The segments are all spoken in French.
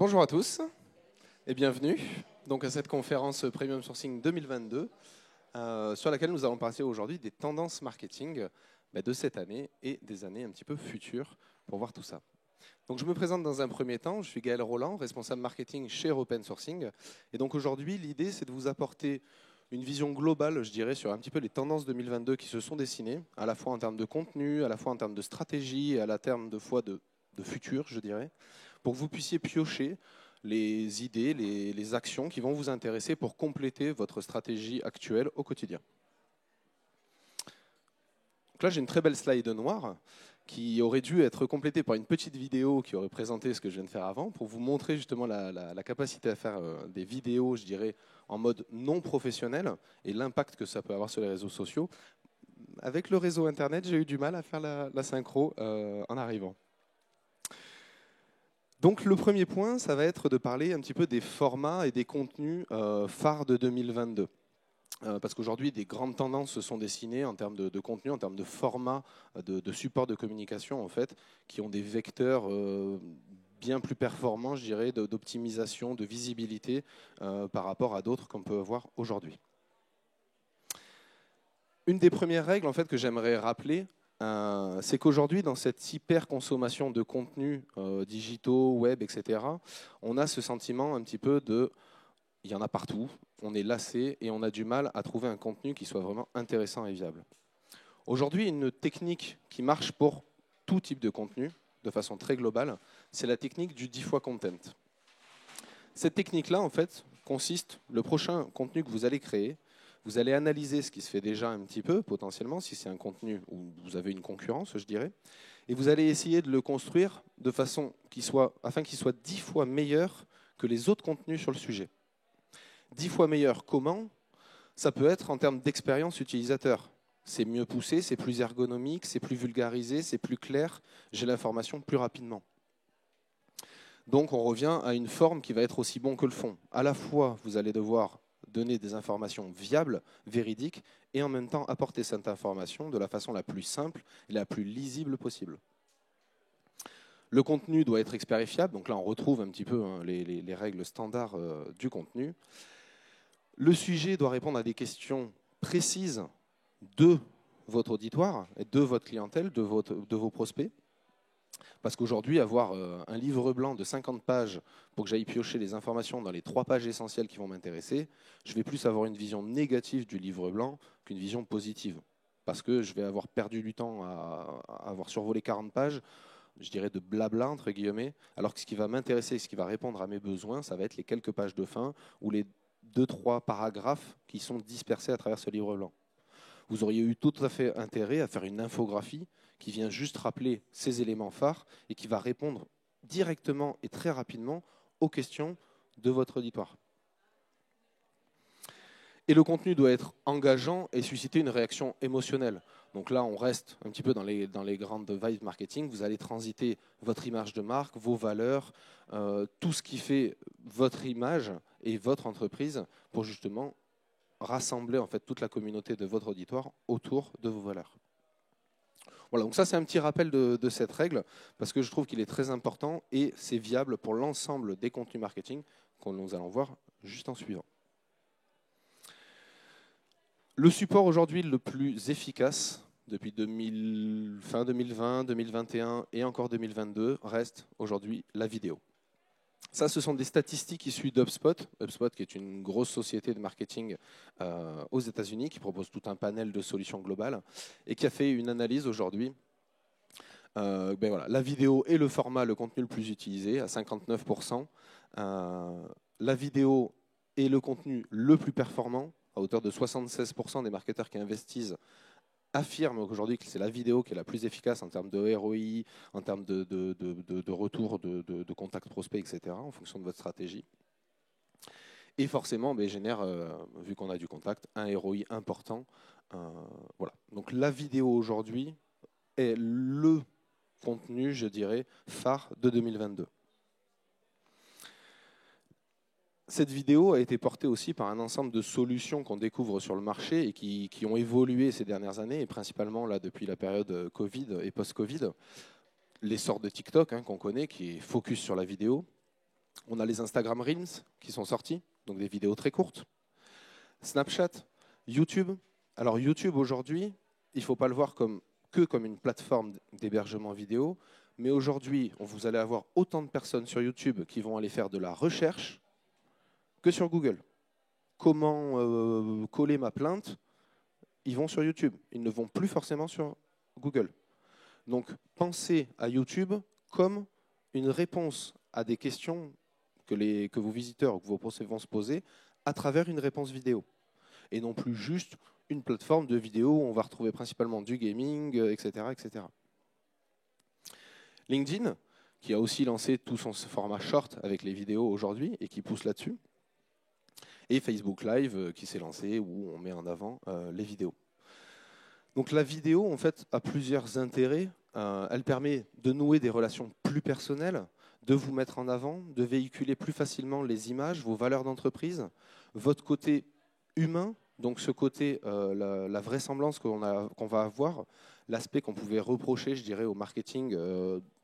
Bonjour à tous et bienvenue donc à cette conférence Premium Sourcing 2022 sur laquelle nous allons parler aujourd'hui des tendances marketing de cette année et des années un petit peu futures pour voir tout ça. Donc je me présente dans un premier temps, je suis Gaël Roland, responsable marketing chez Open Sourcing. Et donc aujourd'hui, l'idée c'est de vous apporter une vision globale, je dirais, sur un petit peu les tendances 2022 qui se sont dessinées, à la fois en termes de contenu, à la fois en termes de stratégie et à la terme de fois de futur, je dirais, pour que vous puissiez piocher les idées, les actions qui vont vous intéresser pour compléter votre stratégie actuelle au quotidien. Donc là, j'ai une très belle slide noire qui aurait dû être complétée par une petite vidéo qui aurait présenté ce que je viens de faire avant, pour vous montrer justement la capacité à faire des vidéos, je dirais, en mode non professionnel et l'impact que ça peut avoir sur les réseaux sociaux. Avec le réseau Internet, j'ai eu du mal à faire la synchro en arrivant. Donc le premier point, ça va être de parler un petit peu des formats et des contenus phares de 2022. Parce qu'aujourd'hui, des grandes tendances se sont dessinées en termes de contenu, en termes de format, de support de communication, en fait, qui ont des vecteurs bien plus performants, je dirais, d'optimisation, de visibilité par rapport à d'autres qu'on peut avoir aujourd'hui. Une des premières règles en fait, que j'aimerais rappeler, c'est qu'aujourd'hui, dans cette hyper-consommation de contenus digitaux, web, etc., on a ce sentiment un petit peu de... Il y en a partout, on est lassé et on a du mal à trouver un contenu qui soit vraiment intéressant et viable. Aujourd'hui, une technique qui marche pour tout type de contenu, de façon très globale, c'est la technique du 10 fois content. Cette technique-là, en fait, consiste, le prochain contenu que vous allez créer, vous allez analyser ce qui se fait déjà un petit peu, potentiellement, si c'est un contenu où vous avez une concurrence, je dirais, et vous allez essayer de le construire de façon afin qu'il soit 10 fois meilleur que les autres contenus sur le sujet. 10 fois meilleur, comment? Ça peut être en termes d'expérience utilisateur. C'est mieux poussé, c'est plus ergonomique, c'est plus vulgarisé, c'est plus clair, j'ai l'information plus rapidement. Donc on revient à une forme qui va être aussi bon que le fond. À la fois, vous allez devoir donner des informations viables, véridiques, et en même temps apporter cette information de la façon la plus simple et la plus lisible possible. Le contenu doit être expert et fiable, donc là on retrouve un petit peu les règles standards du contenu. Le sujet doit répondre à des questions précises de votre auditoire, et de votre clientèle, de vos prospects. Parce qu'aujourd'hui, avoir un livre blanc de 50 pages pour que j'aille piocher les informations dans les 3 pages essentielles qui vont m'intéresser, je vais plus avoir une vision négative du livre blanc qu'une vision positive. Parce que je vais avoir perdu du temps à avoir survolé 40 pages, je dirais de blabla, entre guillemets, alors que ce qui va m'intéresser, ce qui va répondre à mes besoins, ça va être les quelques pages de fin ou les 2-3 paragraphes qui sont dispersés à travers ce livre blanc. Vous auriez eu tout à fait intérêt à faire une infographie qui vient juste rappeler ces éléments phares et qui va répondre directement et très rapidement aux questions de votre auditoire. Et le contenu doit être engageant et susciter une réaction émotionnelle. Donc là, on reste un petit peu dans les grandes vibes marketing. Vous allez transiter votre image de marque, vos valeurs, tout ce qui fait votre image et votre entreprise pour justement rassembler en fait toute la communauté de votre auditoire autour de vos valeurs. Voilà, donc ça c'est un petit rappel de cette règle parce que je trouve qu'il est très important et c'est viable pour l'ensemble des contenus marketing que nous allons voir juste en suivant. Le support aujourd'hui le plus efficace depuis fin 2020, 2021 et encore 2022 reste aujourd'hui la vidéo. Ça, ce sont des statistiques issues d'HubSpot. HubSpot, qui est une grosse société de marketing aux États-Unis, qui propose tout un panel de solutions globales et qui a fait une analyse aujourd'hui. Voilà, la vidéo est le format, le contenu le plus utilisé, à 59%. La vidéo est le contenu le plus performant, à hauteur de 76% des marketeurs qui investissent affirme aujourd'hui que c'est la vidéo qui est la plus efficace en termes de ROI, en termes de retour de contact prospect, etc., en fonction de votre stratégie. Et forcément, génère, vu qu'on a du contact, un ROI important. Voilà. Donc la vidéo aujourd'hui est le contenu, je dirais, phare de 2022. Cette vidéo a été portée aussi par un ensemble de solutions qu'on découvre sur le marché et qui ont évolué ces dernières années, et principalement là, depuis la période Covid et post-Covid. L'essor de TikTok, qu'on connaît, qui est focus sur la vidéo. On a les Instagram Reels qui sont sortis, donc des vidéos très courtes. Snapchat, YouTube. Alors YouTube aujourd'hui, il ne faut pas le voir que comme une plateforme d'hébergement vidéo, mais aujourd'hui, vous allez avoir autant de personnes sur YouTube qui vont aller faire de la recherche que sur Google. Comment coller ma plainte? Ils vont sur YouTube. Ils ne vont plus forcément sur Google. Donc, pensez à YouTube comme une réponse à des questions que vos visiteurs ou que vos prospects vont se poser à travers une réponse vidéo. Et non plus juste une plateforme de vidéo où on va retrouver principalement du gaming, etc., etc. LinkedIn, qui a aussi lancé tout son format short avec les vidéos aujourd'hui et qui pousse là-dessus. Et Facebook Live, qui s'est lancé où on met en avant les vidéos. Donc la vidéo, en fait, a plusieurs intérêts. Elle permet de nouer des relations plus personnelles, de vous mettre en avant, de véhiculer plus facilement les images, vos valeurs d'entreprise, votre côté humain, donc ce côté, la vraisemblance qu'on va avoir, l'aspect qu'on pouvait reprocher, je dirais, au marketing,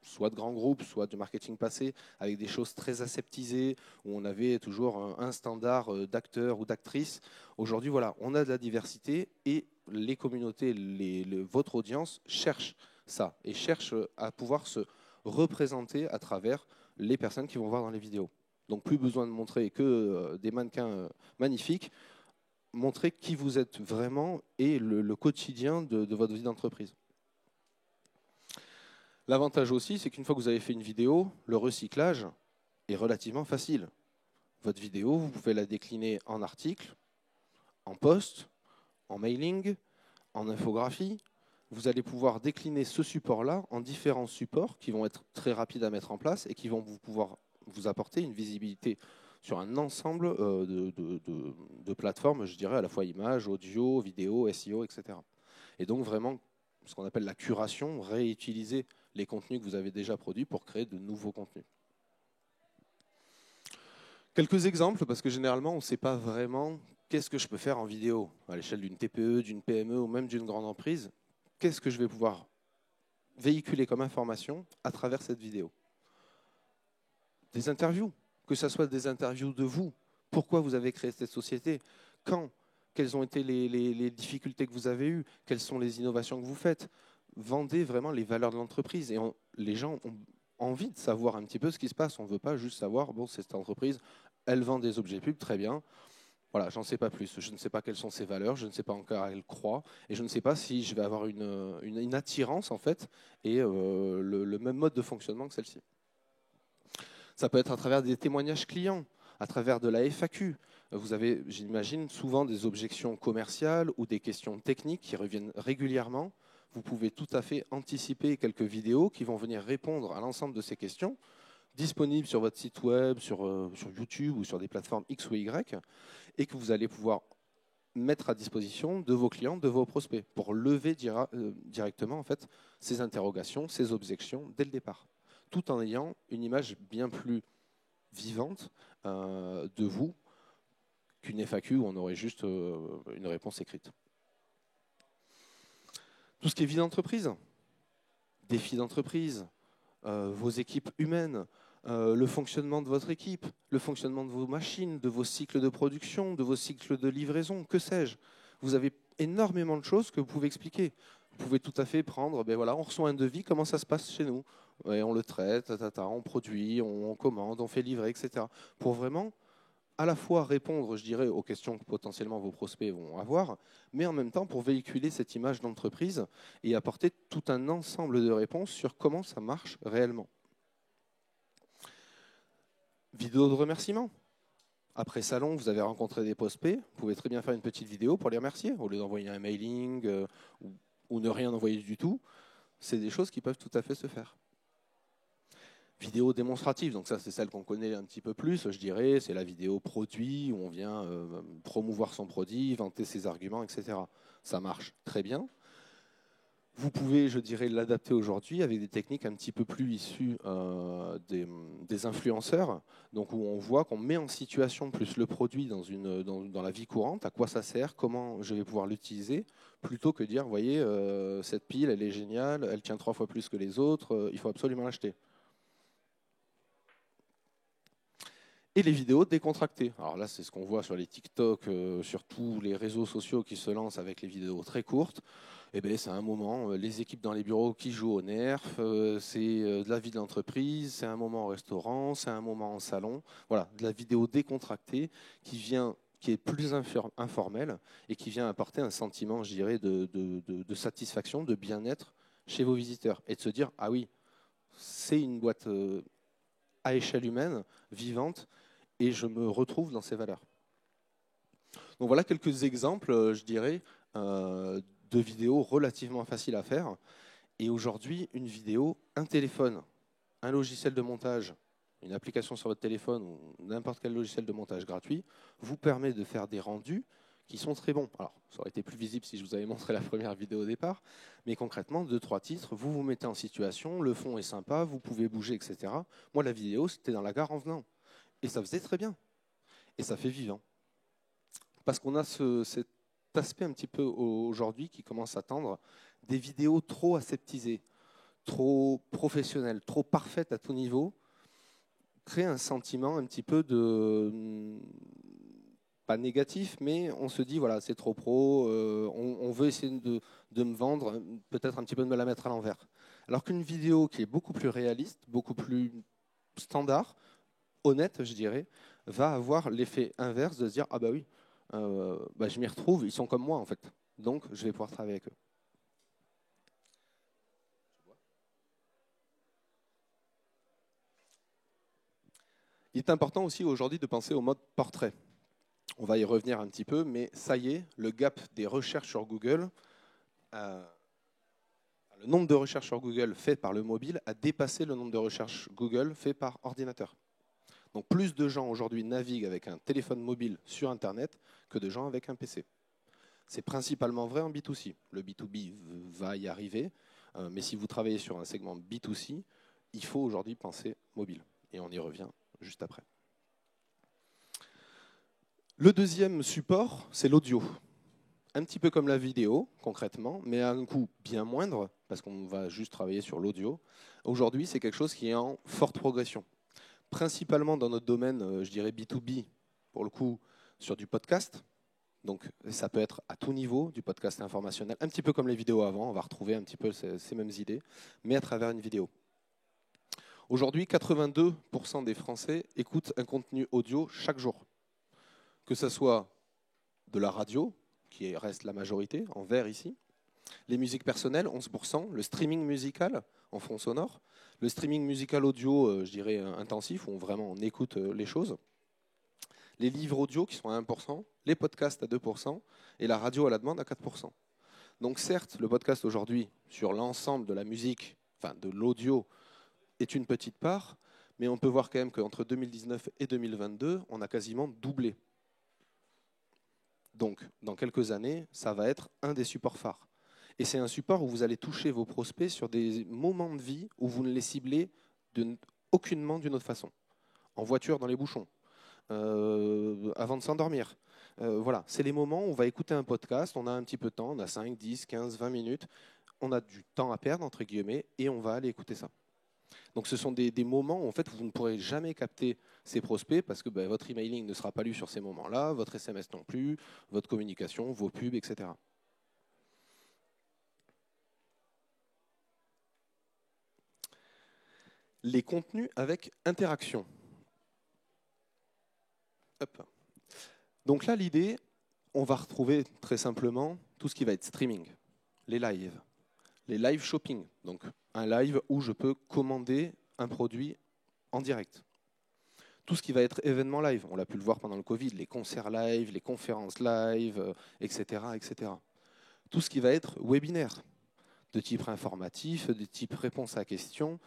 soit de grands groupes, soit du marketing passé, avec des choses très aseptisées, où on avait toujours un standard d'acteur ou d'actrice. Aujourd'hui, voilà, on a de la diversité et les communautés, votre audience cherche ça et cherche à pouvoir se représenter à travers les personnes qui vont voir dans les vidéos. Donc plus besoin de montrer que des mannequins magnifiques, montrer qui vous êtes vraiment et le quotidien de votre vie d'entreprise. L'avantage aussi, c'est qu'une fois que vous avez fait une vidéo, le recyclage est relativement facile. Votre vidéo, vous pouvez la décliner en article, en post, en mailing, en infographie. Vous allez pouvoir décliner ce support-là en différents supports qui vont être très rapides à mettre en place et qui vont pouvoir vous apporter une visibilité sur un ensemble de plateformes, je dirais, à la fois images, audio, vidéo, SEO, etc. Et donc vraiment, ce qu'on appelle la curation, réutiliser les contenus que vous avez déjà produits pour créer de nouveaux contenus. Quelques exemples, parce que généralement, on ne sait pas vraiment qu'est-ce que je peux faire en vidéo, à l'échelle d'une TPE, d'une PME ou même d'une grande entreprise. Qu'est-ce que je vais pouvoir véhiculer comme information à travers cette vidéo? Des interviews, que ce soit des interviews de vous. Pourquoi vous avez créé cette société? Quand? Quelles ont été les difficultés que vous avez eues? Quelles sont les innovations que vous faites? Vendez vraiment les valeurs de l'entreprise. Et les gens ont envie de savoir un petit peu ce qui se passe. On ne veut pas juste savoir, bon, cette entreprise, elle vend des objets pubs, très bien. Voilà, j'en sais pas plus. Je ne sais pas quelles sont ses valeurs, je ne sais pas encore à elle croit, et je ne sais pas si je vais avoir une attirance en fait et le même mode de fonctionnement que celle-ci. Ça peut être à travers des témoignages clients, à travers de la FAQ. Vous avez, j'imagine, souvent des objections commerciales ou des questions techniques qui reviennent régulièrement. Vous pouvez tout à fait anticiper quelques vidéos qui vont venir répondre à l'ensemble de ces questions, disponibles sur votre site web, sur YouTube ou sur des plateformes X ou Y, et que vous allez pouvoir mettre à disposition de vos clients, de vos prospects, pour lever directement en fait, ces interrogations, ces objections dès le départ, tout en ayant une image bien plus vivante de vous qu'une FAQ où on aurait juste une réponse écrite. Tout ce qui est vie d'entreprise, défis d'entreprise, vos équipes humaines, le fonctionnement de votre équipe, le fonctionnement de vos machines, de vos cycles de production, de vos cycles de livraison, que sais-je. Vous avez énormément de choses que vous pouvez expliquer. Vous pouvez tout à fait prendre, ben voilà, on reçoit un devis, comment ça se passe chez nous? Et on le traite, on produit, on commande, on fait livrer, etc. Pour vraiment à la fois répondre, je dirais, aux questions que potentiellement vos prospects vont avoir, mais en même temps pour véhiculer cette image d'entreprise et apporter tout un ensemble de réponses sur comment ça marche réellement. Vidéo de remerciement. Après salon, vous avez rencontré des prospects, vous pouvez très bien faire une petite vidéo pour les remercier, au lieu d'envoyer un mailing ou ne rien envoyer du tout. C'est des choses qui peuvent tout à fait se faire. Vidéo démonstrative, donc ça c'est celle qu'on connaît un petit peu plus, je dirais, c'est la vidéo produit où on vient promouvoir son produit, vanter ses arguments, etc. Ça marche très bien. Vous pouvez, je dirais, l'adapter aujourd'hui avec des techniques un petit peu plus issues des influenceurs, donc où on voit qu'on met en situation plus le produit dans la vie courante, à quoi ça sert, comment je vais pouvoir l'utiliser, plutôt que dire, vous voyez, cette pile, elle est géniale, elle tient 3 fois plus que les autres, il faut absolument l'acheter. Et les vidéos décontractées. Alors là, c'est ce qu'on voit sur les TikTok, sur tous les réseaux sociaux qui se lancent avec les vidéos très courtes. Eh ben, c'est un moment, les équipes dans les bureaux qui jouent au nerf, c'est de la vie de l'entreprise, c'est un moment au restaurant, c'est un moment en salon. Voilà, de la vidéo décontractée qui est plus informelle et qui vient apporter un sentiment, je dirais, de satisfaction, de bien-être chez vos visiteurs. Et de se dire, ah oui, c'est une boîte à échelle humaine, vivante, et je me retrouve dans ces valeurs. Donc voilà quelques exemples, je dirais, de vidéos relativement faciles à faire. Et aujourd'hui, une vidéo, un téléphone, un logiciel de montage, une application sur votre téléphone ou n'importe quel logiciel de montage gratuit vous permet de faire des rendus qui sont très bons. Alors, ça aurait été plus visible si je vous avais montré la première vidéo au départ, mais concrètement, 2-3 titres, vous vous mettez en situation, le fond est sympa, vous pouvez bouger, etc. Moi, la vidéo, c'était dans la gare en venant. Et ça faisait très bien. Et ça fait vivant. Parce qu'on a cet aspect un petit peu aujourd'hui qui commence à tendre des vidéos trop aseptisées, trop professionnelles, trop parfaites à tout niveau, crée un sentiment un petit peu de, pas négatif, mais on se dit, voilà, c'est trop pro, on veut essayer de me vendre, peut-être un petit peu de me la mettre à l'envers. Alors qu'une vidéo qui est beaucoup plus réaliste, beaucoup plus standard, honnête, je dirais, va avoir l'effet inverse de se dire, ah bah oui, je m'y retrouve, ils sont comme moi en fait, donc je vais pouvoir travailler avec eux. Il est important aussi aujourd'hui de penser au mode portrait. On va y revenir un petit peu, mais ça y est, le gap des recherches sur Google, le nombre de recherches sur Google faites par le mobile a dépassé le nombre de recherches Google faites par ordinateur. Donc plus de gens aujourd'hui naviguent avec un téléphone mobile sur Internet que de gens avec un PC. C'est principalement vrai en B2C. Le B2B va y arriver, mais si vous travaillez sur un segment B2C, il faut aujourd'hui penser mobile. Et on y revient juste après. Le deuxième support, c'est l'audio. Un petit peu comme la vidéo, concrètement, mais à un coût bien moindre, parce qu'on va juste travailler sur l'audio. Aujourd'hui, c'est quelque chose qui est en forte progression. Principalement dans notre domaine, je dirais B2B, pour le coup, sur du podcast. Donc ça peut être à tout niveau, du podcast informationnel, un petit peu comme les vidéos avant, on va retrouver un petit peu ces mêmes idées, mais à travers une vidéo. Aujourd'hui, 82% des Français écoutent un contenu audio chaque jour. Que ce soit de la radio, qui reste la majorité, en vert ici, les musiques personnelles, 11%, le streaming musical en fond sonore, le streaming musical audio, je dirais intensif, où vraiment on écoute les choses, les livres audio qui sont à 1%, les podcasts à 2% et la radio à la demande à 4%. Donc certes, le podcast aujourd'hui, sur l'ensemble de la musique, enfin de l'audio, est une petite part, mais on peut voir quand même qu'entre 2019 et 2022, on a quasiment doublé. Donc dans quelques années, ça va être un des supports phares. Et c'est un support où vous allez toucher vos prospects sur des moments de vie où vous ne les ciblez aucunement d'une autre façon. En voiture, dans les bouchons, avant de s'endormir. Voilà, c'est les moments où on va écouter un podcast, on a un petit peu de temps, on a 5, 10, 15, 20 minutes, on a du temps à perdre, entre guillemets, et on va aller écouter ça. Donc ce sont des moments où en fait, vous ne pourrez jamais capter ces prospects parce que votre emailing ne sera pas lu sur ces moments-là, votre SMS non plus, votre communication, vos pubs, etc. Les contenus avec interaction. Hop. Donc là, l'idée, on va retrouver très simplement tout ce qui va être streaming, les live shopping, donc un live où je peux commander un produit en direct. Tout ce qui va être événement live, on l'a pu le voir pendant le Covid, les concerts live, les conférences live, etc., etc. Tout ce qui va être webinaire, de type informatif, de type réponse à questions.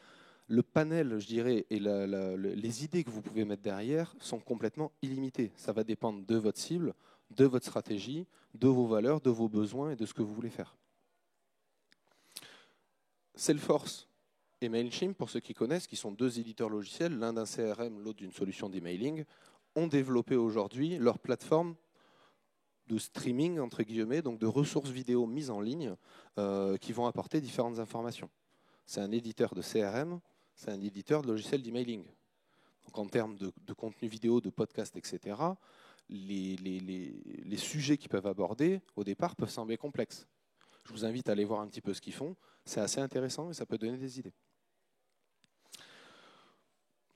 Le panel, je dirais, et les idées que vous pouvez mettre derrière sont complètement illimitées. Ça va dépendre de votre cible, de votre stratégie, de vos valeurs, de vos besoins et de ce que vous voulez faire. Salesforce et Mailchimp, pour ceux qui connaissent, qui sont deux éditeurs logiciels, l'un d'un CRM, l'autre d'une solution d'emailing, ont développé aujourd'hui leur plateforme de streaming, entre guillemets, donc de ressources vidéo mises en ligne qui vont apporter différentes informations. C'est un éditeur de CRM, c'est un éditeur de logiciels d'emailing. Donc en termes de contenu vidéo, de podcast, etc., les sujets qu'ils peuvent aborder, au départ, peuvent sembler complexes. Je vous invite à aller voir un petit peu ce qu'ils font. C'est assez intéressant et ça peut donner des idées.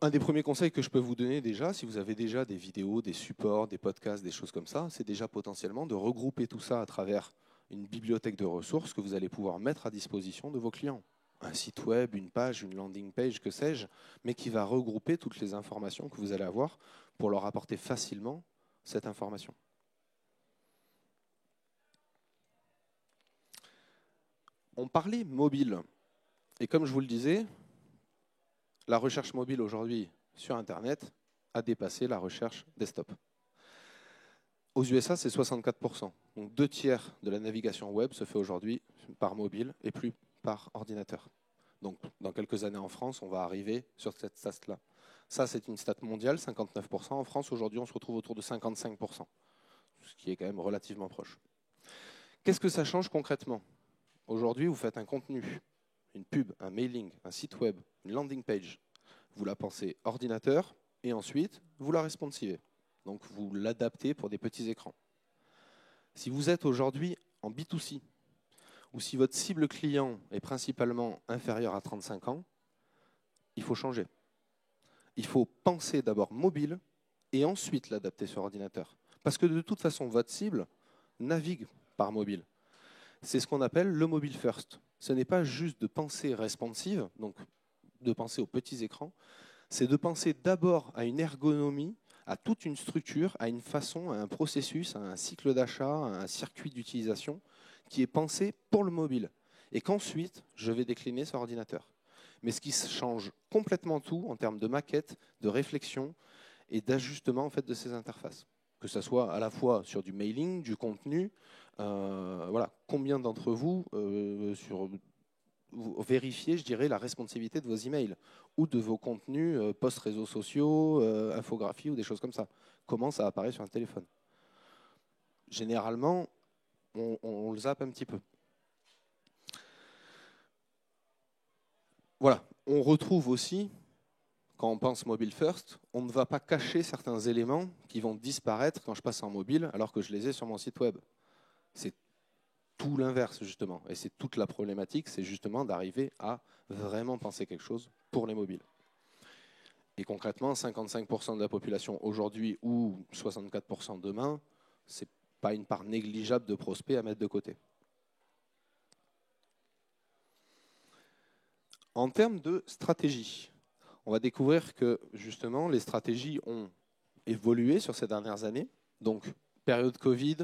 Un des premiers conseils que je peux vous donner déjà, si vous avez déjà des vidéos, des supports, des podcasts, des choses comme ça, c'est déjà potentiellement de regrouper tout ça à travers une bibliothèque de ressources que vous allez pouvoir mettre à disposition de vos clients. Un site web, une page, une landing page, que sais-je, mais qui va regrouper toutes les informations que vous allez avoir pour leur apporter facilement cette information. On parlait mobile. Et comme je vous le disais, la recherche mobile aujourd'hui sur Internet a dépassé la recherche desktop. Aux USA, c'est 64%. Donc 2/3 de la navigation web se fait aujourd'hui par mobile et plus par ordinateur. Donc dans quelques années en France, on va arriver sur cette stat-là. Ça, c'est une stat mondiale, 59%. En France, aujourd'hui, on se retrouve autour de 55%, ce qui est quand même relativement proche. Qu'est-ce que ça change concrètement? Aujourd'hui, vous faites un contenu, une pub, un mailing, un site web, une landing page. Vous la pensez ordinateur et ensuite, vous la responsivez. Donc, vous l'adaptez pour des petits écrans. Si vous êtes aujourd'hui en B2C, ou si votre cible client est principalement inférieure à 35 ans, il faut changer. Il faut penser d'abord mobile et ensuite l'adapter sur ordinateur. Parce que de toute façon, votre cible navigue par mobile. C'est ce qu'on appelle le mobile first. Ce n'est pas juste de penser responsive, donc de penser aux petits écrans, c'est de penser d'abord à une ergonomie, à toute une structure, à une façon, à un processus, à un cycle d'achat, à un circuit d'utilisation qui est pensé pour le mobile. Et qu'ensuite, je vais décliner sur ordinateur. Mais ce qui change complètement tout en termes de maquette, de réflexion et d'ajustement en fait, de ces interfaces. Que ce soit à la fois sur du mailing, du contenu, voilà. Combien d'entre vous vérifiez, je dirais, la responsivité de vos emails ou de vos contenus post-réseaux sociaux, infographies ou des choses comme ça? Comment ça apparaît sur un téléphone? Généralement, on le zappe un petit peu. Voilà. On retrouve aussi, quand on pense mobile first, on ne va pas cacher certains éléments qui vont disparaître quand je passe en mobile alors que je les ai sur mon site web. C'est tout l'inverse, justement. Et c'est toute la problématique, c'est justement d'arriver à vraiment penser quelque chose pour les mobiles. Et concrètement, 55% de la population aujourd'hui ou 64% demain, ce n'est pas une part négligeable de prospects à mettre de côté. En termes de stratégie, on va découvrir que justement les stratégies ont évolué sur ces dernières années. Donc, période Covid,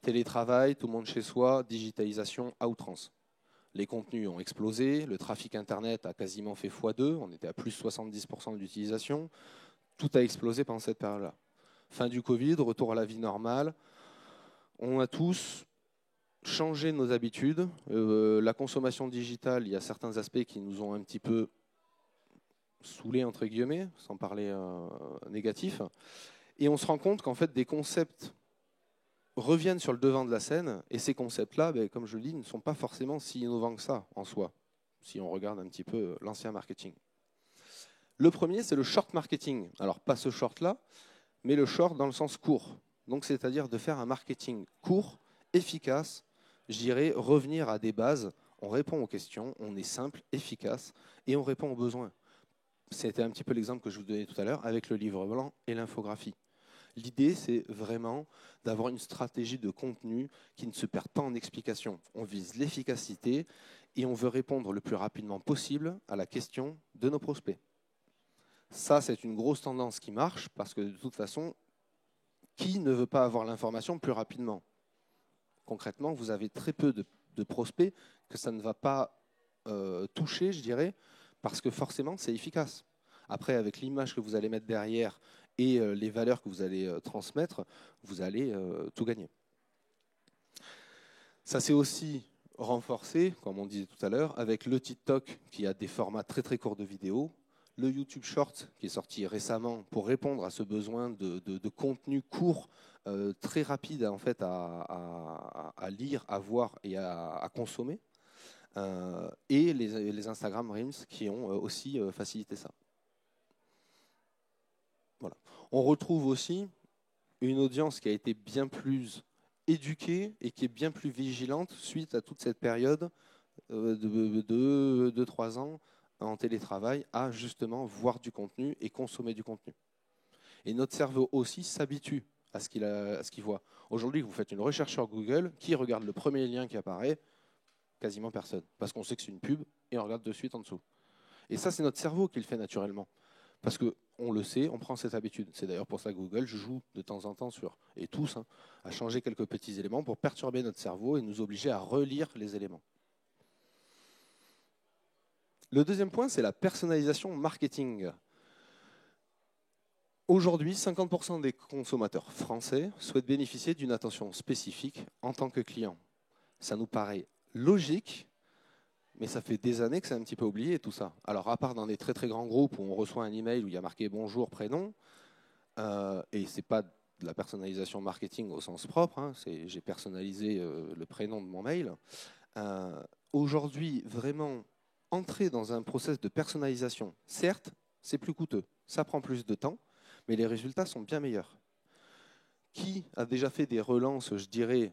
télétravail, tout le monde chez soi, digitalisation à outrance. Les contenus ont explosé, le trafic Internet a quasiment fait x2, on était à plus 70% d'utilisation. Tout a explosé pendant cette période-là. Fin du Covid, retour à la vie normale. On a tous changé nos habitudes. La consommation digitale, il y a certains aspects qui nous ont un petit peu saoulés, entre guillemets, sans parler négatif. Et on se rend compte qu'en fait, des concepts reviennent sur le devant de la scène, et ces concepts-là, comme je le dis, ne sont pas forcément si innovants que ça en soi, si on regarde un petit peu l'ancien marketing. Le premier, c'est le short marketing. Alors, pas ce short-là, mais le short dans le sens court. Donc, c'est-à-dire de faire un marketing court, efficace, je dirais revenir à des bases. On répond aux questions, on est simple, efficace, et on répond aux besoins. C'était un petit peu l'exemple que je vous donnais tout à l'heure avec le livre blanc et l'infographie. L'idée, c'est vraiment d'avoir une stratégie de contenu qui ne se perd pas en explications. On vise l'efficacité et on veut répondre le plus rapidement possible à la question de nos prospects. Ça, c'est une grosse tendance qui marche parce que de toute façon, qui ne veut pas avoir l'information plus rapidement? Concrètement, vous avez très peu de prospects que ça ne va pas toucher, je dirais, parce que forcément, c'est efficace. Après, avec l'image que vous allez mettre derrière et les valeurs que vous allez transmettre, vous allez tout gagner. Ça s'est aussi renforcé, comme on disait tout à l'heure, avec le TikTok qui a des formats très très courts de vidéos, le YouTube Short qui est sorti récemment pour répondre à ce besoin de contenu court, très rapide en fait, à lire, à voir et à consommer, et les Instagram Reels qui ont aussi facilité ça. Voilà. On retrouve aussi une audience qui a été bien plus éduquée et qui est bien plus vigilante suite à toute cette période de 3 ans en télétravail à justement voir du contenu et consommer du contenu. Et notre cerveau aussi s'habitue à ce qu'il voit. Aujourd'hui, vous faites une recherche sur Google, qui regarde le premier lien qui apparaît? Quasiment personne, parce qu'on sait que c'est une pub et on regarde de suite en dessous. Et ça, c'est notre cerveau qui le fait naturellement. Parce qu'on le sait, on prend cette habitude. C'est d'ailleurs pour ça que Google joue de temps en temps sur, et tous, hein, à changer quelques petits éléments pour perturber notre cerveau et nous obliger à relire les éléments. Le deuxième point, c'est la personnalisation marketing. Aujourd'hui, 50% des consommateurs français souhaitent bénéficier d'une attention spécifique en tant que client. Ça nous paraît logique, mais ça fait des années que c'est un petit peu oublié tout ça. Alors à part dans des très très grands groupes où on reçoit un email où il y a marqué bonjour, prénom, et c'est pas de la personnalisation marketing au sens propre, hein, j'ai personnalisé le prénom de mon mail. Aujourd'hui, vraiment entrer dans un process de personnalisation, certes, c'est plus coûteux, ça prend plus de temps, mais les résultats sont bien meilleurs. Qui a déjà fait des relances, je dirais,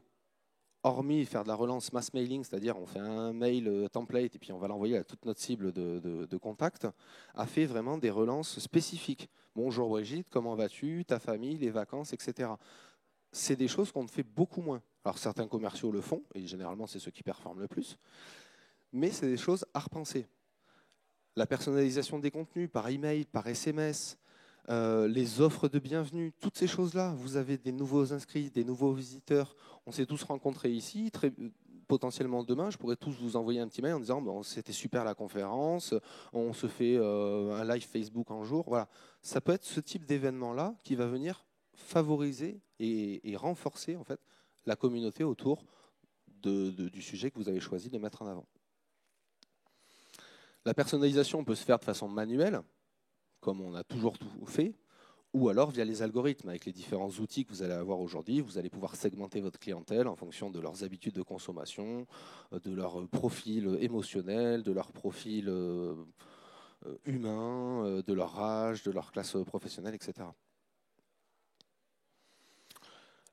hormis faire de la relance mass mailing, c'est-à-dire on fait un mail template et puis on va l'envoyer à toute notre cible de contact, a fait vraiment des relances spécifiques. Bonjour Brigitte, comment vas-tu, ta famille, les vacances, etc. C'est des choses qu'on fait beaucoup moins. Alors certains commerciaux le font, et généralement c'est ceux qui performent le plus, mais c'est des choses à repenser. La personnalisation des contenus par email, par SMS, les offres de bienvenue, toutes ces choses-là. Vous avez des nouveaux inscrits, des nouveaux visiteurs. On s'est tous rencontrés ici. Potentiellement demain, je pourrais tous vous envoyer un petit mail en disant bon, c'était super la conférence, on se fait un live Facebook un jour. Voilà. Ça peut être ce type d'événement-là qui va venir favoriser et renforcer en fait, la communauté autour du sujet que vous avez choisi de mettre en avant. La personnalisation peut se faire de façon manuelle, comme on a toujours tout fait, ou alors via les algorithmes. Avec les différents outils que vous allez avoir aujourd'hui, vous allez pouvoir segmenter votre clientèle en fonction de leurs habitudes de consommation, de leur profil émotionnel, de leur profil humain, de leur âge, de leur classe professionnelle, etc.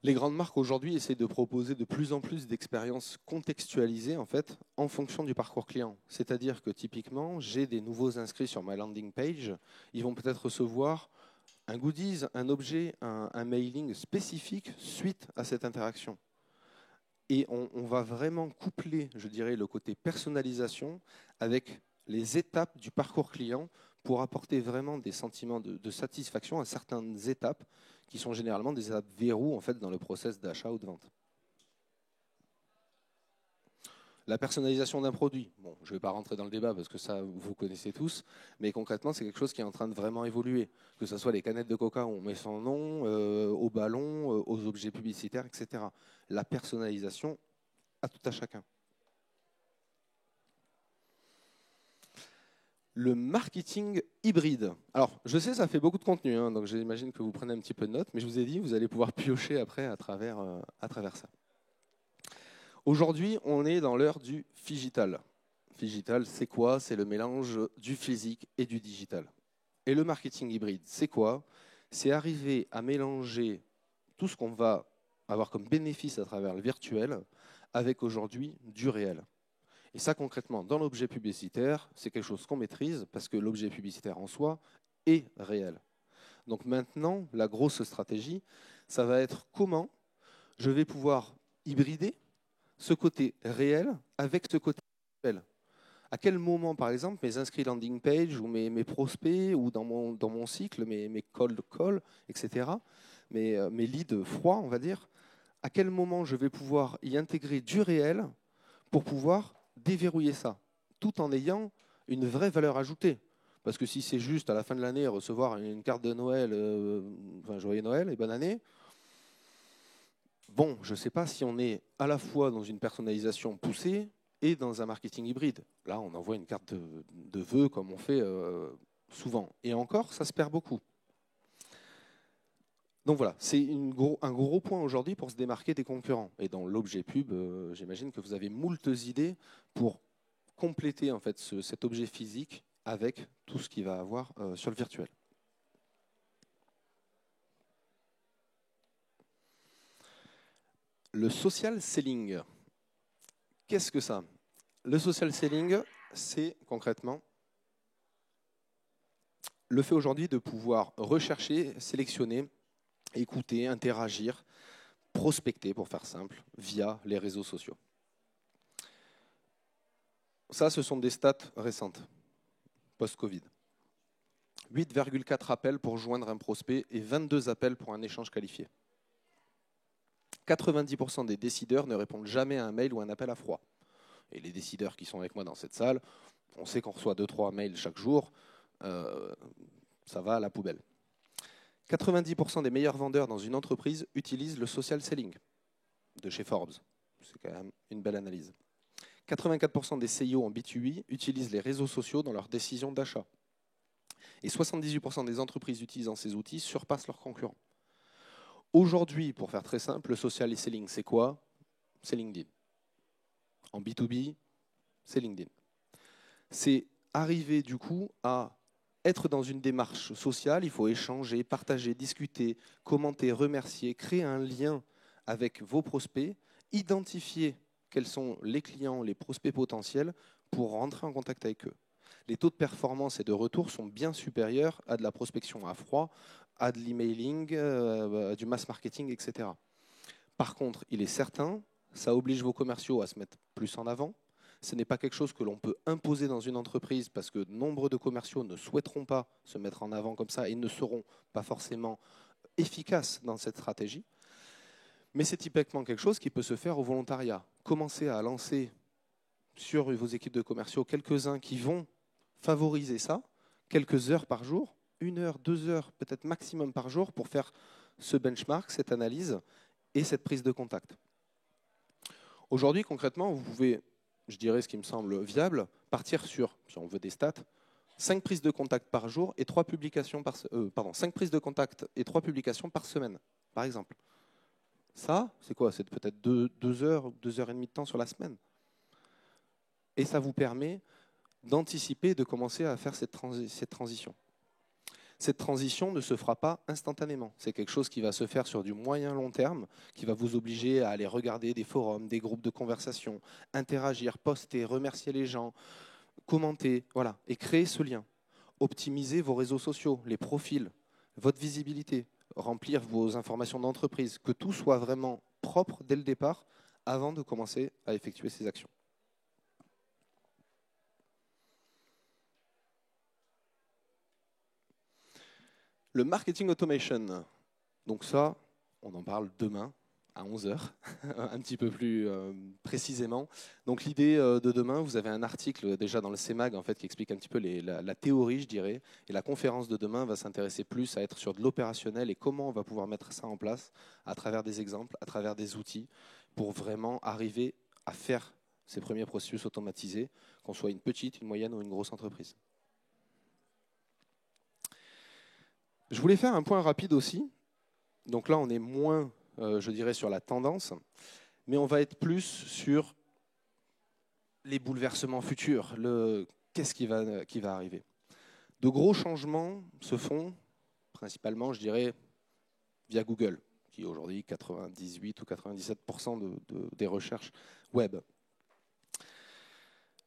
Les grandes marques aujourd'hui essaient de proposer de plus en plus d'expériences contextualisées en fait, en fonction du parcours client. C'est-à-dire que typiquement, j'ai des nouveaux inscrits sur ma landing page, ils vont peut-être recevoir un goodies, un objet, un mailing spécifique suite à cette interaction. Et on va vraiment coupler, je dirais, le côté personnalisation avec les étapes du parcours client pour apporter vraiment des sentiments de satisfaction à certaines étapes qui sont généralement des étapes verrous en fait, dans le process d'achat ou de vente. La personnalisation d'un produit, bon, je ne vais pas rentrer dans le débat parce que ça, vous connaissez tous, mais concrètement, c'est quelque chose qui est en train de vraiment évoluer. Que ce soit les canettes de coca où on met son nom, aux ballons, aux objets publicitaires, etc. La personnalisation à tout à chacun. Le marketing hybride. Alors, je sais, ça fait beaucoup de contenu, hein, donc j'imagine que vous prenez un petit peu de notes, mais je vous ai dit, vous allez pouvoir piocher après à travers ça. Aujourd'hui, on est dans l'ère du phygital. Phygital, c'est quoi? C'est le mélange du physique et du digital. Et le marketing hybride, c'est quoi? C'est arriver à mélanger tout ce qu'on va avoir comme bénéfice à travers le virtuel avec aujourd'hui du réel. Et ça, concrètement, dans l'objet publicitaire, c'est quelque chose qu'on maîtrise parce que l'objet publicitaire en soi est réel. Donc maintenant, la grosse stratégie, ça va être comment je vais pouvoir hybrider ce côté réel avec ce côté virtuel. À quel moment, par exemple, mes inscrits landing page ou mes prospects ou dans mon cycle, mes cold call, etc., mes leads froids, on va dire, à quel moment je vais pouvoir y intégrer du réel pour pouvoir déverrouiller ça, tout en ayant une vraie valeur ajoutée. Parce que si c'est juste à la fin de l'année recevoir une carte de Noël, enfin, joyeux Noël et bonne année, bon, je ne sais pas si on est à la fois dans une personnalisation poussée et dans un marketing hybride. Là, on envoie une carte de vœux comme on fait souvent. Et encore, ça se perd beaucoup. Donc voilà, c'est un gros point aujourd'hui pour se démarquer des concurrents. Et dans l'objet pub, j'imagine que vous avez moultes idées pour compléter en fait cet objet physique avec tout ce qu'il va avoir sur le virtuel. Le social selling. Qu'est-ce que ça? Le social selling, c'est concrètement le fait aujourd'hui de pouvoir rechercher, sélectionner, écouter, interagir, prospecter, pour faire simple, via les réseaux sociaux. Ça, ce sont des stats récentes, post-Covid. 8,4 appels pour joindre un prospect et 22 appels pour un échange qualifié. 90% des décideurs ne répondent jamais à un mail ou un appel à froid. Et les décideurs qui sont avec moi dans cette salle, on sait qu'on reçoit 2-3 mails chaque jour, ça va à la poubelle. 90% des meilleurs vendeurs dans une entreprise utilisent le social selling de chez Forbes. C'est quand même une belle analyse. 84% des CIO en B2B utilisent les réseaux sociaux dans leurs décisions d'achat. Et 78% des entreprises utilisant ces outils surpassent leurs concurrents. Aujourd'hui, pour faire très simple, le social selling, c'est quoi? C'est LinkedIn. En B2B, c'est LinkedIn. C'est arriver du coup à être dans une démarche sociale, il faut échanger, partager, discuter, commenter, remercier, créer un lien avec vos prospects, identifier quels sont les clients, les prospects potentiels pour rentrer en contact avec eux. Les taux de performance et de retour sont bien supérieurs à de la prospection à froid, à de l'emailing, du mass marketing, etc. Par contre, il est certain, ça oblige vos commerciaux à se mettre plus en avant. Ce n'est pas quelque chose que l'on peut imposer dans une entreprise parce que nombre de commerciaux ne souhaiteront pas se mettre en avant comme ça et ne seront pas forcément efficaces dans cette stratégie. Mais c'est typiquement quelque chose qui peut se faire au volontariat. Commencez à lancer sur vos équipes de commerciaux quelques-uns qui vont favoriser ça, quelques heures par jour, 1 heure, 2 heures, peut-être maximum par jour pour faire ce benchmark, cette analyse et cette prise de contact. Aujourd'hui, concrètement, vous pouvez, je dirais ce qui me semble viable, partir sur, si on veut des stats, 5 prises de contact par jour et 3 publications 5 prises de contact et 3 publications par semaine, par exemple. Ça, c'est quoi? C'est peut-être 2 heures, 2 heures et demie de temps sur la semaine. Et ça vous permet d'anticiper, de commencer à faire cette transition. Cette transition ne se fera pas instantanément. C'est quelque chose qui va se faire sur du moyen-long terme, qui va vous obliger à aller regarder des forums, des groupes de conversation, interagir, poster, remercier les gens, commenter, voilà, et créer ce lien. Optimiser vos réseaux sociaux, les profils, votre visibilité, remplir vos informations d'entreprise, que tout soit vraiment propre dès le départ avant de commencer à effectuer ces actions. Le marketing automation, donc ça, on en parle demain à 11 h, un petit peu plus précisément. Donc l'idée de demain, vous avez un article déjà dans le CEMAG en fait, qui explique un petit peu la théorie, je dirais, et la conférence de demain va s'intéresser plus à être sur de l'opérationnel et comment on va pouvoir mettre ça en place à travers des exemples, à travers des outils, pour vraiment arriver à faire ces premiers processus automatisés, qu'on soit une petite, une moyenne ou une grosse entreprise. Je voulais faire un point rapide aussi. Donc là, on est moins, je dirais, sur la tendance, mais on va être plus sur les bouleversements futurs, qu'est-ce qui va arriver. De gros changements se font, principalement, je dirais, via Google, qui est aujourd'hui 98 ou 97% des recherches web.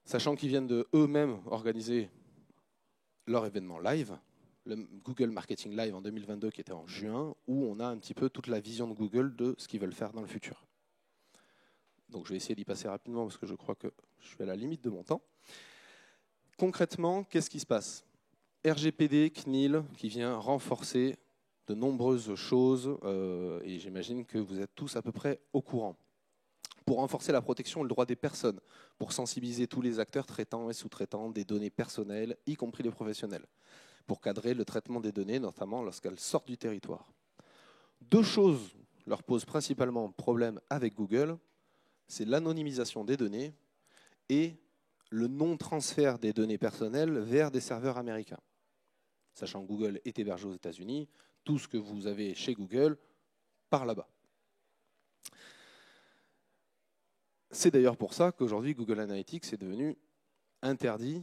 Sachant qu'ils viennent de eux-mêmes organiser leur événement live, le Google Marketing Live en 2022 qui était en juin, où on a un petit peu toute la vision de Google de ce qu'ils veulent faire dans le futur. Donc je vais essayer d'y passer rapidement parce que je crois que je suis à la limite de mon temps. Concrètement, qu'est-ce qui se passe? RGPD, CNIL, qui vient renforcer de nombreuses choses, et j'imagine que vous êtes tous à peu près au courant. Pour renforcer la protection et le droit des personnes, pour sensibiliser tous les acteurs traitants et sous-traitants des données personnelles, y compris les professionnels, pour cadrer le traitement des données, notamment lorsqu'elles sortent du territoire. 2 choses leur posent principalement problème avec Google, c'est l'anonymisation des données et le non-transfert des données personnelles vers des serveurs américains. Sachant que Google est hébergé aux États-Unis, tout ce que vous avez chez Google part là-bas. C'est d'ailleurs pour ça qu'aujourd'hui Google Analytics est devenu interdit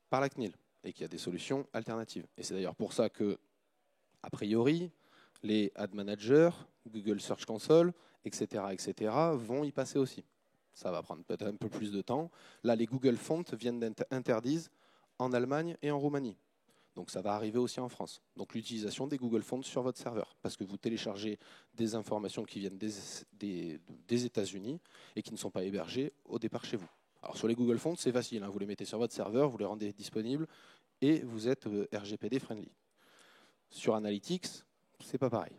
par la CNIL et qu'il y a des solutions alternatives. Et c'est d'ailleurs pour ça que, a priori, les ad managers, Google Search Console, etc., vont y passer aussi. Ça va prendre peut-être un peu plus de temps. Là, les Google Fonts viennent d'être interdits en Allemagne et en Roumanie. Donc ça va arriver aussi en France. Donc l'utilisation des Google Fonts sur votre serveur, parce que vous téléchargez des informations qui viennent des États-Unis et qui ne sont pas hébergées au départ chez vous. Alors sur les Google Fonts, c'est facile, hein, vous les mettez sur votre serveur, vous les rendez disponibles et vous êtes RGPD friendly. Sur Analytics, c'est pas pareil.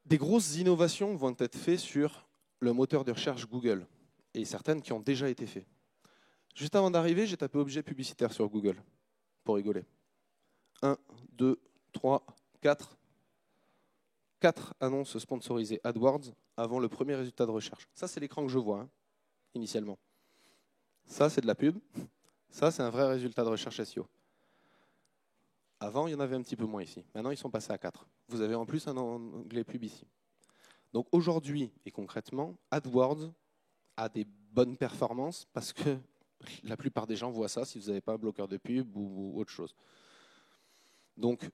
Des grosses innovations vont être faites sur le moteur de recherche Google, et certaines qui ont déjà été faites. Juste avant d'arriver, j'ai tapé objet publicitaire sur Google, pour rigoler. 1, 2, 3, 4. 4 annonces sponsorisées AdWords avant le premier résultat de recherche. Ça, c'est l'écran que je vois, hein, initialement. Ça, c'est de la pub. Ça, c'est un vrai résultat de recherche SEO. Avant, il y en avait un petit peu moins ici. Maintenant, ils sont passés à 4. Vous avez en plus un onglet pub ici. Donc aujourd'hui, et concrètement, AdWords a des bonnes performances parce que la plupart des gens voient ça si vous n'avez pas un bloqueur de pub ou autre chose. Donc,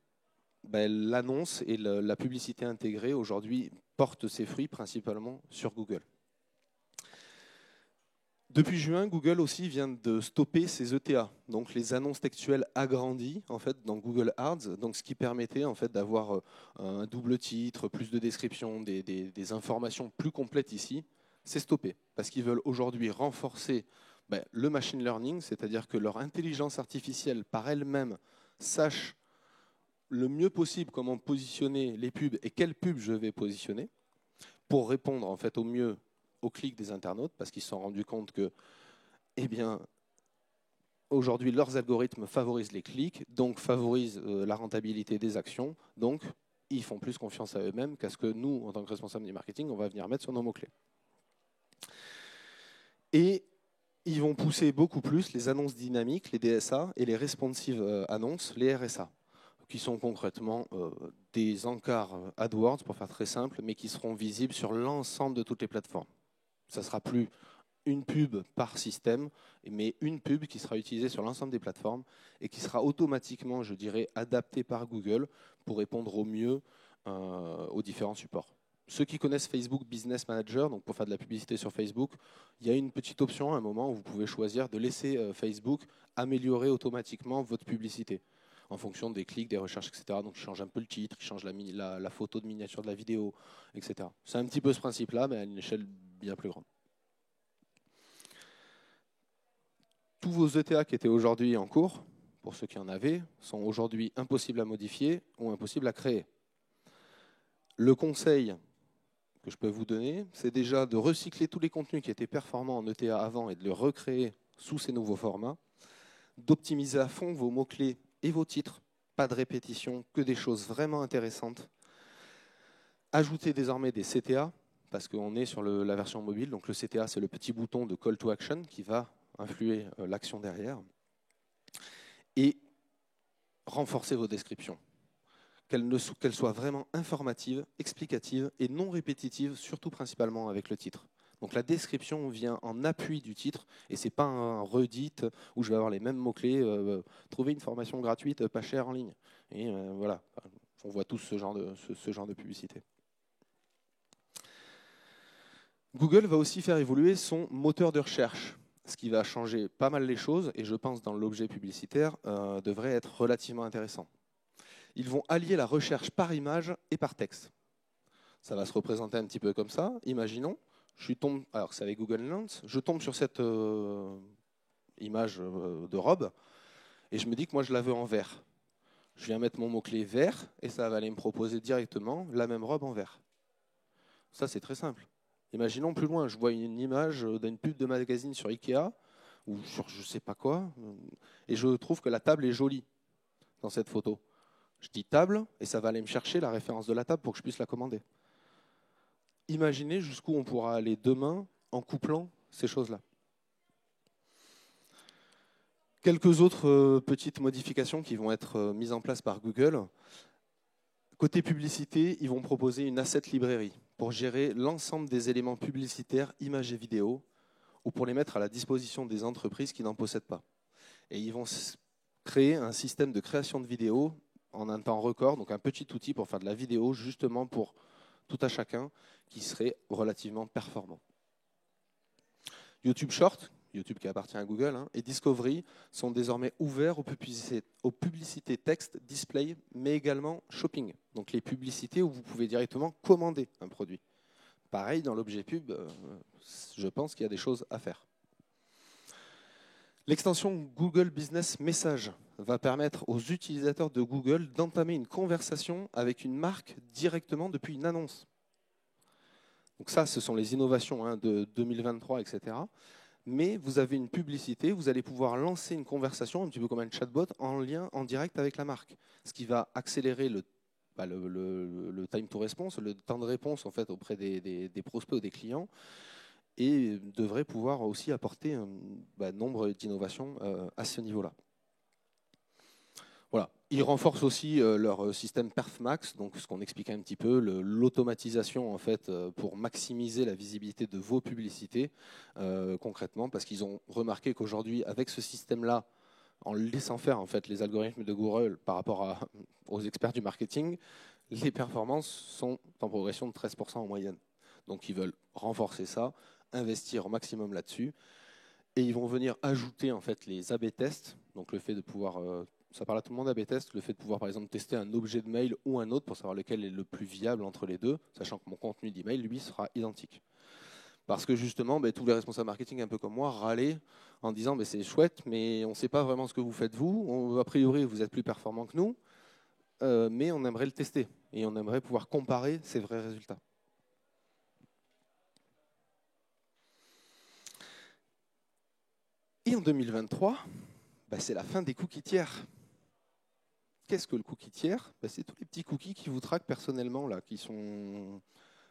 l'annonce et la publicité intégrée aujourd'hui portent ses fruits principalement sur Google. Depuis juin, Google aussi vient de stopper ses ETA, donc les annonces textuelles agrandies en fait dans Google Ads, donc ce qui permettait en fait d'avoir un double titre, plus de description, des informations plus complètes ici. C'est stoppé parce qu'ils veulent aujourd'hui renforcer le machine learning, c'est-à-dire que leur intelligence artificielle par elle-même sache le mieux possible comment positionner les pubs et quelles pubs je vais positionner pour répondre en fait au mieux aux clics des internautes, parce qu'ils se sont rendus compte que, aujourd'hui, leurs algorithmes favorisent les clics, donc favorisent la rentabilité des actions, donc ils font plus confiance à eux-mêmes qu'à ce que nous, en tant que responsables du marketing, on va venir mettre sur nos mots-clés. Et ils vont pousser beaucoup plus les annonces dynamiques, les DSA, et les responsive annonces, les RSA, qui sont concrètement des encarts AdWords, pour faire très simple, mais qui seront visibles sur l'ensemble de toutes les plateformes. Ça ne sera plus une pub par système, mais une pub qui sera utilisée sur l'ensemble des plateformes et qui sera automatiquement, je dirais, adaptée par Google pour répondre au mieux aux différents supports. Ceux qui connaissent Facebook Business Manager, donc pour faire de la publicité sur Facebook, il y a une petite option à un moment où vous pouvez choisir de laisser Facebook améliorer automatiquement votre publicité en fonction des clics, des recherches, etc. Donc, il change un peu le titre, il change la photo de miniature de la vidéo, etc. C'est un petit peu ce principe-là, mais à une échelle bien plus grande. Tous vos ETA qui étaient aujourd'hui en cours, pour ceux qui en avaient, sont aujourd'hui impossibles à modifier ou impossibles à créer. Le conseil que je peux vous donner, c'est déjà de recycler tous les contenus qui étaient performants en ETA avant et de les recréer sous ces nouveaux formats, d'optimiser à fond vos mots-clés et vos titres, pas de répétition, que des choses vraiment intéressantes. Ajouter désormais des CTA, parce qu'on est sur la version mobile, donc le CTA c'est le petit bouton de call to action qui va influer l'action derrière, et renforcer vos descriptions, qu'elles soient vraiment informatives, explicatives et non répétitives, surtout principalement avec le titre. Donc la description vient en appui du titre et c'est pas un redit où je vais avoir les mêmes mots-clés, trouver une formation gratuite pas chère en ligne. Et voilà, on voit tous ce genre de publicité. Google va aussi faire évoluer son moteur de recherche, ce qui va changer pas mal les choses et je pense dans l'objet publicitaire devrait être relativement intéressant. Ils vont allier la recherche par image et par texte. Ça va se représenter un petit peu comme ça. Imaginons, alors c'est avec Google Lens, je tombe sur cette image de robe et je me dis que moi je la veux en vert. Je viens mettre mon mot-clé vert et ça va aller me proposer directement la même robe en vert. Ça c'est très simple. Imaginons plus loin, je vois une image d'une pub de magazine sur Ikea ou sur je ne sais pas quoi et je trouve que la table est jolie dans cette photo. Je dis table et ça va aller me chercher la référence de la table pour que je puisse la commander. Imaginez jusqu'où on pourra aller demain en couplant ces choses-là. Quelques autres petites modifications qui vont être mises en place par Google. Côté publicité, ils vont proposer une asset librairie pour gérer l'ensemble des éléments publicitaires, images et vidéos, ou pour les mettre à la disposition des entreprises qui n'en possèdent pas. Et ils vont créer un système de création de vidéos en un temps record, donc un petit outil pour faire de la vidéo, justement pour tout à chacun, qui serait relativement performant. YouTube Short, YouTube qui appartient à Google, et Discovery sont désormais ouverts aux publicités texte, display, mais également shopping. Donc les publicités où vous pouvez directement commander un produit. Pareil, dans l'objet pub, je pense qu'il y a des choses à faire. L'extension Google Business Message va permettre aux utilisateurs de Google d'entamer une conversation avec une marque directement depuis une annonce. Donc ça, ce sont les innovations de 2023, etc. Mais vous avez une publicité, vous allez pouvoir lancer une conversation, un petit peu comme un chatbot, en lien, en direct avec la marque. Ce qui va accélérer le time to response, le temps de réponse en fait, auprès des prospects ou des clients, et devrait pouvoir aussi apporter un nombre d'innovations à ce niveau-là. Voilà. Ils renforcent aussi leur système PerfMax, donc ce qu'on expliquait un petit peu, l'automatisation en fait pour maximiser la visibilité de vos publicités concrètement, parce qu'ils ont remarqué qu'aujourd'hui, avec ce système-là, en laissant faire en fait les algorithmes de Google par rapport aux experts du marketing, les performances sont en progression de 13% en moyenne. Donc ils veulent renforcer ça, investir au maximum là-dessus, et ils vont venir ajouter en fait les A/B tests, donc le fait de pouvoir ça parle à tout le monde, A/B test, le fait de pouvoir par exemple tester un objet de mail ou un autre pour savoir lequel est le plus viable entre les deux, sachant que mon contenu d'email, lui, sera identique. Parce que justement, tous les responsables marketing, un peu comme moi, râlaient en disant c'est chouette, mais on ne sait pas vraiment ce que vous faites vous, a priori vous êtes plus performant que nous, mais on aimerait le tester et on aimerait pouvoir comparer ces vrais résultats. Et en 2023, c'est la fin des cookies tiers. Qu'est-ce que le cookie tiers? C'est tous les petits cookies qui vous traquent personnellement, là,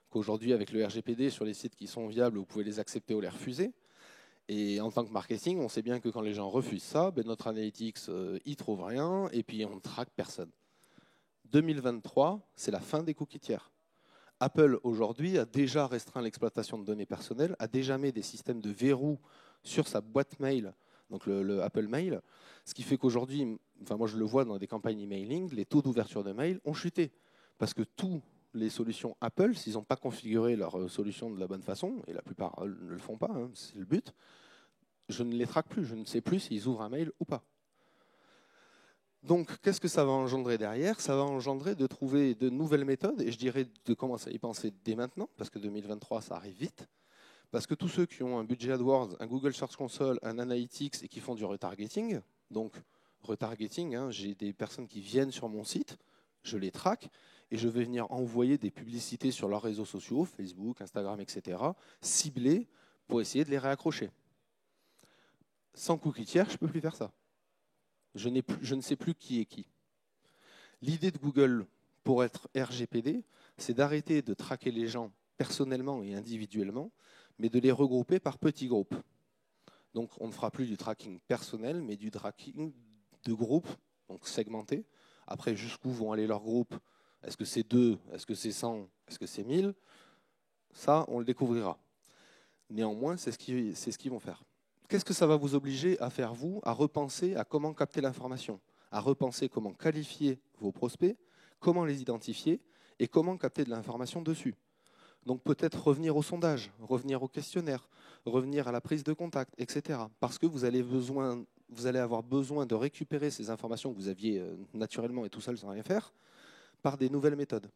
qu'aujourd'hui, avec le RGPD, sur les sites qui sont viables, vous pouvez les accepter ou les refuser. Et en tant que marketing, on sait bien que quand les gens refusent ça, notre analytics, il ne trouve rien, et puis on ne traque personne. 2023, c'est la fin des cookies tiers. Apple, aujourd'hui, a déjà restreint l'exploitation de données personnelles, a déjà mis des systèmes de verrou sur sa boîte mail, donc le Apple Mail, ce qui fait qu'aujourd'hui, moi je le vois dans des campagnes emailing, les taux d'ouverture de mail ont chuté. Parce que toutes les solutions Apple, s'ils n'ont pas configuré leur solution de la bonne façon, et la plupart ne le font pas, c'est le but, je ne les traque plus, je ne sais plus s'ils ouvrent un mail ou pas. Donc, qu'est-ce que ça va engendrer derrière? Ça va engendrer de trouver de nouvelles méthodes, et je dirais de commencer à y penser dès maintenant, parce que 2023, ça arrive vite. Parce que tous ceux qui ont un budget AdWords, un Google Search Console, un Analytics et qui font du retargeting, donc retargeting, j'ai des personnes qui viennent sur mon site, je les traque, et je vais venir envoyer des publicités sur leurs réseaux sociaux, Facebook, Instagram, etc., ciblées pour essayer de les réaccrocher. Sans cookie tiers, je ne peux plus faire ça. Je ne sais plus qui est qui. L'idée de Google pour être RGPD, c'est d'arrêter de traquer les gens personnellement et individuellement, mais de les regrouper par petits groupes. Donc on ne fera plus du tracking personnel, mais du tracking de groupes, donc segmentés. Après, jusqu'où vont aller leurs groupes? Est-ce que c'est 2? Est-ce que c'est 100? Est-ce que c'est 1000? Ça, on le découvrira. Néanmoins, c'est ce qu'ils vont faire. Qu'est-ce que ça va vous obliger à faire, vous, à repenser à comment capter l'information, à repenser comment qualifier vos prospects, comment les identifier et comment capter de l'information dessus. Donc peut-être revenir au sondage, revenir au questionnaire, revenir à la prise de contact, etc. Parce que vous allez avoir besoin de récupérer ces informations que vous aviez naturellement et tout seul sans rien faire, par des nouvelles méthodes.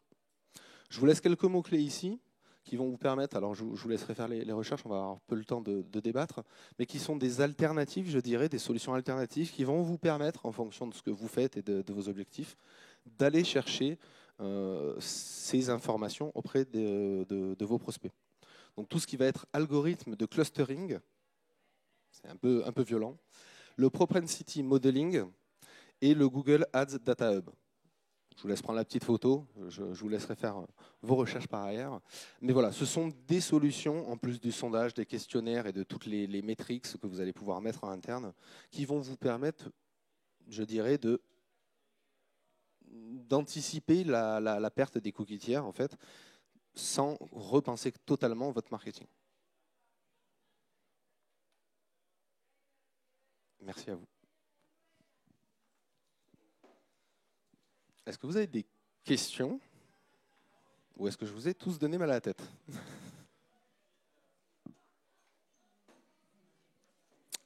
Je vous laisse quelques mots-clés ici qui vont vous permettre, alors je vous laisserai faire les recherches, on va avoir un peu le temps de débattre, mais qui sont des alternatives, je dirais, des solutions alternatives qui vont vous permettre, en fonction de ce que vous faites et de vos objectifs, d'aller chercher ces informations auprès de vos prospects. Donc tout ce qui va être algorithme de clustering, c'est un peu violent, le Propensity Modeling et le Google Ads Data Hub. Je vous laisse prendre la petite photo, je vous laisserai faire vos recherches par ailleurs. Mais voilà, ce sont des solutions, en plus du sondage, des questionnaires et de toutes les métriques que vous allez pouvoir mettre en interne, qui vont vous permettre, je dirais, d'anticiper la perte des cookies tiers, en fait, sans repenser totalement votre marketing. Merci à vous. Est-ce que vous avez des questions? Ou est-ce que je vous ai tous donné mal à la tête?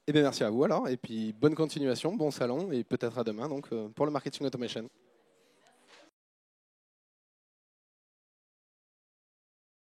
Eh bien, merci à vous alors, et puis bonne continuation, bon salon, et peut-être à demain donc, pour le marketing automation.